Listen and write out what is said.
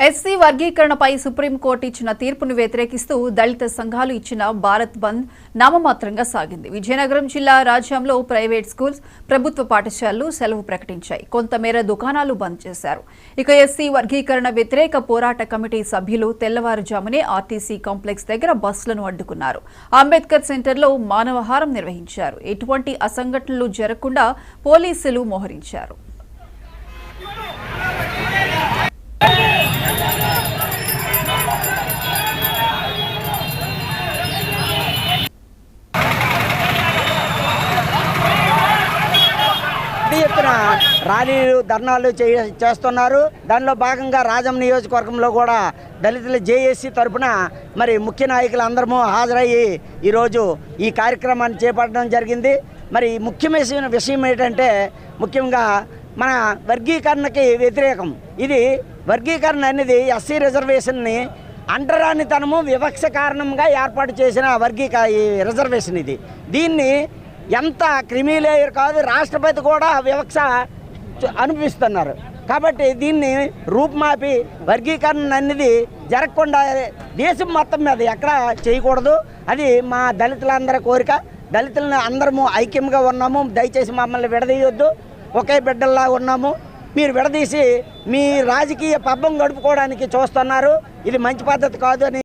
SC వర్గీకరణపై supreme court ఇచ్చిన తీర్పును వ్యతిరేకిస్తూ దళిత సంఘాలు ఇచ్చిన భారత్ బంద్ నామమాత్రంగా సాగింది. విజయనగరం జిల్లా రాజ్యంలో ప్రైవేట్ స్కూల్స్, ప్రభుత్వ పాఠశాలలు సెలవు ప్రకటించాయి. కొంతమేర దుకాణాలు బంద్ చేశారు. ఇక ఎస్సీ వర్గీకరణ వ్యతిరేక పోరాట కమిటీ సభ్యులు తెల్లవారుజామునే ఆర్టీసీ కాంప్లెక్స్ దగ్గర బస్సులను అడ్డుకున్నారు. అంబేద్కర్ సెంటర్లో మానవహారం నిర్వహించారు. ఎటువంటి అసంఘటనలు జరగకుండా పోలీసులు మోహరించారు. ఎత్తున ర్యాలీలు, ధర్నాలు చేస్తున్నారు. దానిలో భాగంగా రాజం నియోజకవర్గంలో కూడా దళితుల జేఏసీ తరఫున మరి ముఖ్య నాయకులు అందరము హాజరయ్యి ఈరోజు ఈ కార్యక్రమాన్ని చేపట్టడం జరిగింది. మరి ముఖ్యమైన విషయం ఏంటంటే, ముఖ్యంగా మన వర్గీకరణకి వ్యతిరేకం. ఇది వర్గీకరణ అనేది ఎస్సీ రిజర్వేషన్ని అంటరానితనము, వివక్ష కారణంగా ఏర్పాటు చేసిన రిజర్వేషన్ ఇది. దీన్ని ఎంత క్రిమిలేయర్ కాదు, రాష్ట్రపతి కూడా వివక్ష అనిపిస్తున్నారు. కాబట్టి దీన్ని రూపుమాపి వర్గీకరణ అనేది జరగకుండా దేశం మొత్తం మీద ఎక్కడ చేయకూడదు. అది మా దళితులందరి కోరిక. దళితులను అందరము ఐక్యంగా ఉన్నాము. దయచేసి మమ్మల్ని విడదీయొద్దు. ఒకే బిడ్డల్లా ఉన్నాము. మీరు విడదీసి మీ రాజకీయ పబ్బం గడుపుకోవడానికి చూస్తున్నారు. ఇది మంచి పద్ధతి కాదు అని